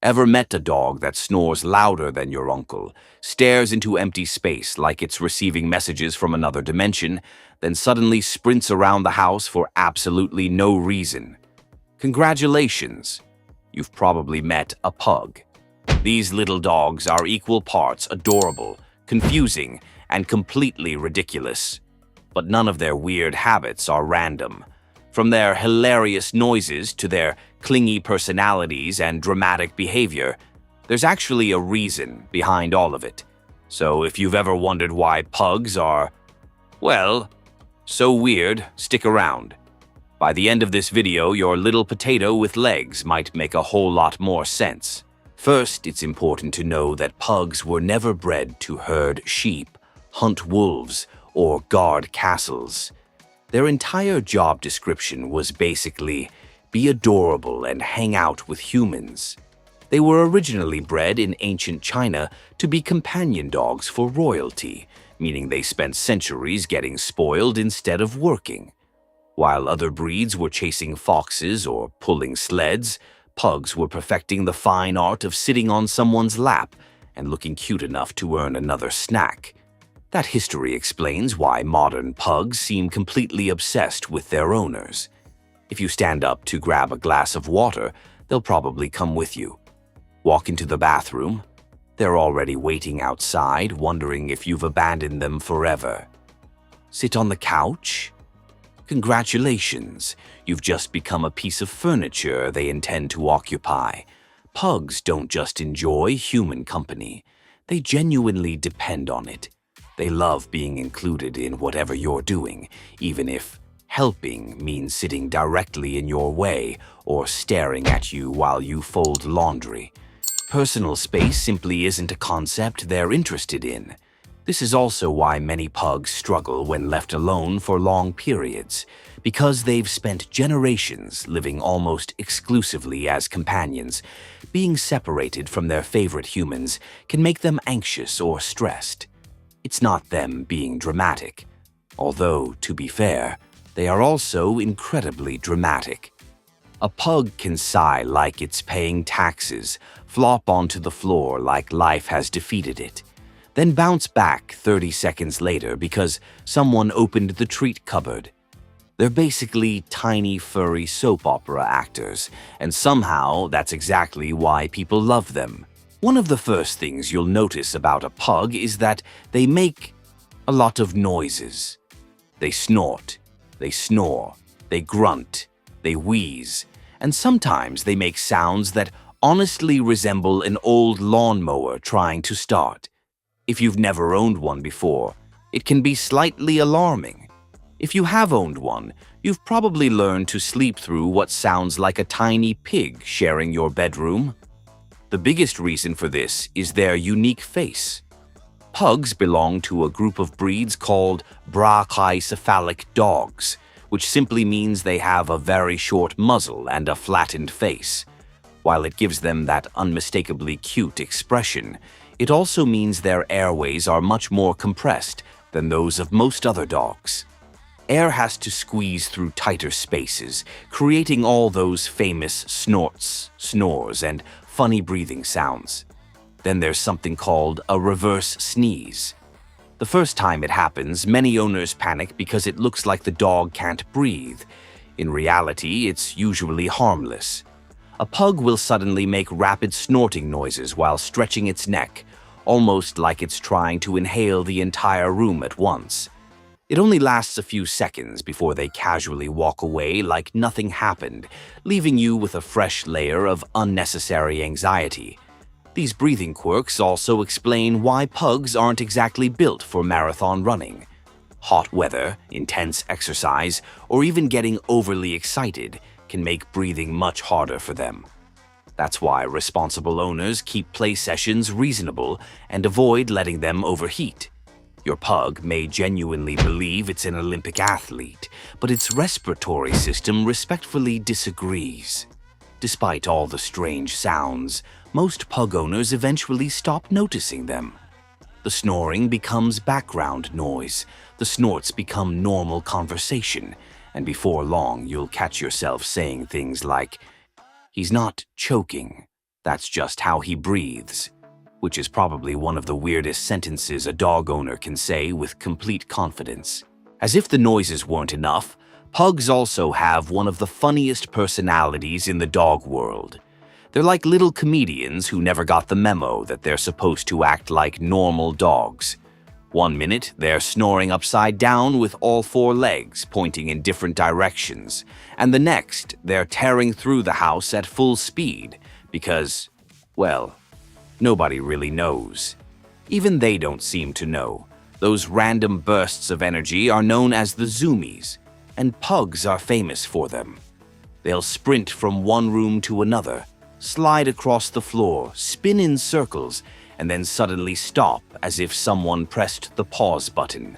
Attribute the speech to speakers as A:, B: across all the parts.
A: Ever met a dog that snores louder than your uncle, stares into empty space like it's receiving messages from another dimension, then suddenly sprints around the house for absolutely no reason? Congratulations! You've probably met a pug. These little dogs are equal parts adorable, confusing, and completely ridiculous. But none of their weird habits are random. From their hilarious noises to their clingy personalities and dramatic behavior, there's actually a reason behind all of it. So if you've ever wondered why pugs are, well, so weird, stick around. By the end of this video, your little potato with legs might make a whole lot more sense. First, it's important to know that pugs were never bred to herd sheep, hunt wolves, or guard castles. Their entire job description was basically, be adorable and hang out with humans. They were originally bred in ancient China to be companion dogs for royalty, meaning they spent centuries getting spoiled instead of working. While other breeds were chasing foxes or pulling sleds, pugs were perfecting the fine art of sitting on someone's lap and looking cute enough to earn another snack. That history explains why modern pugs seem completely obsessed with their owners. If you stand up to grab a glass of water, they'll probably come with you. Walk into the bathroom, they're already waiting outside, wondering if you've abandoned them forever. Sit on the couch? Congratulations, you've just become a piece of furniture they intend to occupy. Pugs don't just enjoy human company, they genuinely depend on it. They love being included in whatever you're doing, even if helping means sitting directly in your way or staring at you while you fold laundry. Personal space simply isn't a concept they're interested in. This is also why many pugs struggle when left alone for long periods, because they've spent generations living almost exclusively as companions. Being separated from their favorite humans can make them anxious or stressed. It's not them being dramatic, although, to be fair, they are also incredibly dramatic. A pug can sigh like it's paying taxes, flop onto the floor like life has defeated it, then bounce back 30 seconds later because someone opened the treat cupboard. They're basically tiny furry soap opera actors, and somehow that's exactly why people love them. One of the first things you'll notice about a pug is that they make a lot of noises. They snort, they snore, they grunt, they wheeze, and sometimes they make sounds that honestly resemble an old lawnmower trying to start. If you've never owned one before, it can be slightly alarming. If you have owned one, you've probably learned to sleep through what sounds like a tiny pig sharing your bedroom. The biggest reason for this is their unique face. Pugs belong to a group of breeds called brachycephalic dogs, which simply means they have a very short muzzle and a flattened face. While it gives them that unmistakably cute expression, it also means their airways are much more compressed than those of most other dogs. Air has to squeeze through tighter spaces, creating all those famous snorts, snores, and funny breathing sounds. Then there's something called a reverse sneeze. The first time it happens, many owners panic because it looks like the dog can't breathe. In reality, it's usually harmless. A pug will suddenly make rapid snorting noises while stretching its neck, almost like it's trying to inhale the entire room at once. It only lasts a few seconds before they casually walk away like nothing happened, leaving you with a fresh layer of unnecessary anxiety. These breathing quirks also explain why pugs aren't exactly built for marathon running. Hot weather, intense exercise, or even getting overly excited can make breathing much harder for them. That's why responsible owners keep play sessions reasonable and avoid letting them overheat. Your pug may genuinely believe it's an Olympic athlete, but its respiratory system respectfully disagrees. Despite all the strange sounds, most pug owners eventually stop noticing them. The snoring becomes background noise, the snorts become normal conversation, and before long you'll catch yourself saying things like, "He's not choking. That's just how he breathes, which is probably one of the weirdest sentences a dog owner can say with complete confidence. As if the noises weren't enough, pugs also have one of the funniest personalities in the dog world. They're like little comedians who never got the memo that they're supposed to act like normal dogs. One minute, they're snoring upside down with all four legs pointing in different directions, and the next, they're tearing through the house at full speed because, well, nobody really knows. Even they don't seem to know. Those random bursts of energy are known as the zoomies, and pugs are famous for them. They'll sprint from one room to another, slide across the floor, spin in circles, and then suddenly stop as if someone pressed the pause button.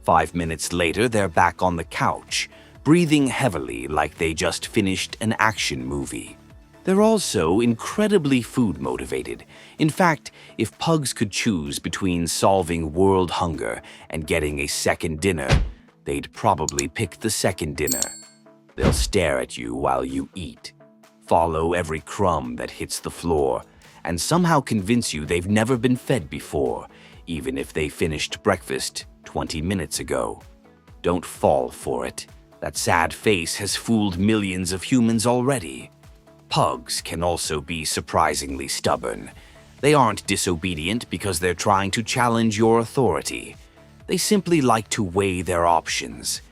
A: 5 minutes later, they're back on the couch, breathing heavily like they just finished an action movie. They're also incredibly food motivated. In fact, if pugs could choose between solving world hunger and getting a second dinner, they'd probably pick the second dinner. They'll stare at you while you eat, follow every crumb that hits the floor, and somehow convince you they've never been fed before, even if they finished breakfast 20 minutes ago. Don't fall for it. That sad face has fooled millions of humans already. Pugs can also be surprisingly stubborn. They aren't disobedient because they're trying to challenge your authority. They simply like to weigh their options.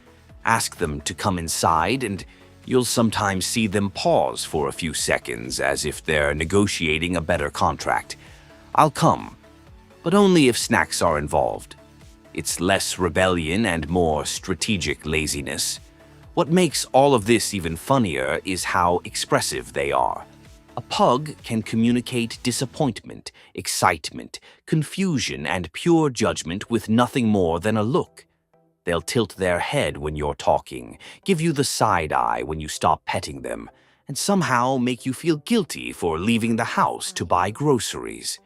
A: Ask them to come inside and you'll sometimes see them pause for a few seconds as if they're negotiating a better contract. I'll come, but only if snacks are involved. It's less rebellion and more strategic laziness. What makes all of this even funnier is how expressive they are. A pug can communicate disappointment, excitement, confusion, and pure judgment with nothing more than a look. They'll tilt their head when you're talking, give you the side eye when you stop petting them, and somehow make you feel guilty for leaving the house to buy groceries.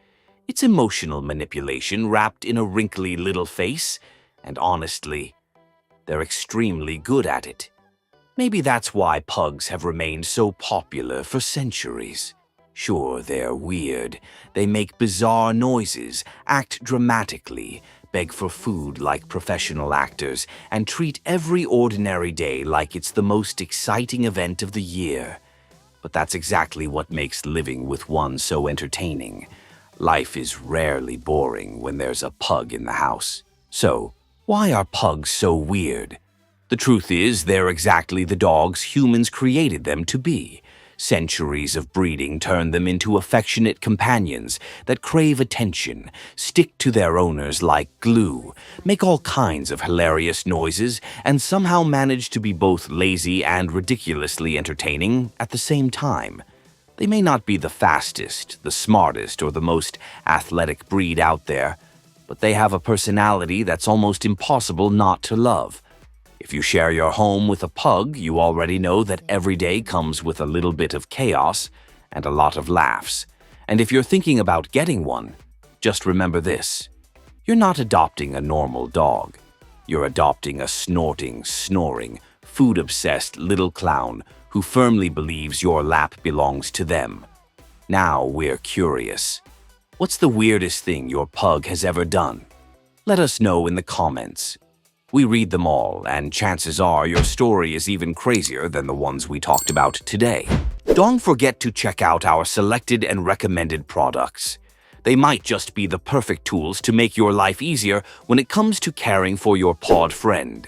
A: It's emotional manipulation wrapped in a wrinkly little face, and honestly, they're extremely good at it. Maybe that's why pugs have remained so popular for centuries. Sure, they're weird. They make bizarre noises, act dramatically, beg for food like professional actors, and treat every ordinary day like it's the most exciting event of the year. But that's exactly what makes living with one so entertaining. Life is rarely boring when there's a pug in the house. So, why are pugs so weird? The truth is, they're exactly the dogs humans created them to be. Centuries of breeding turn them into affectionate companions that crave attention, stick to their owners like glue, make all kinds of hilarious noises, and somehow manage to be both lazy and ridiculously entertaining at the same time. They may not be the fastest, the smartest, or the most athletic breed out there, but they have a personality that's almost impossible not to love. If you share your home with a pug, you already know that every day comes with a little bit of chaos and a lot of laughs. And if you're thinking about getting one, just remember this. You're not adopting a normal dog. You're adopting a snorting, snoring, food-obsessed little clown who firmly believes your lap belongs to them. Now we're curious. What's the weirdest thing your pug has ever done? Let us know in the comments. We read them all, and chances are your story is even crazier than the ones we talked about today. Don't forget to check out our selected and recommended products. They might just be the perfect tools to make your life easier when it comes to caring for your pawed friend.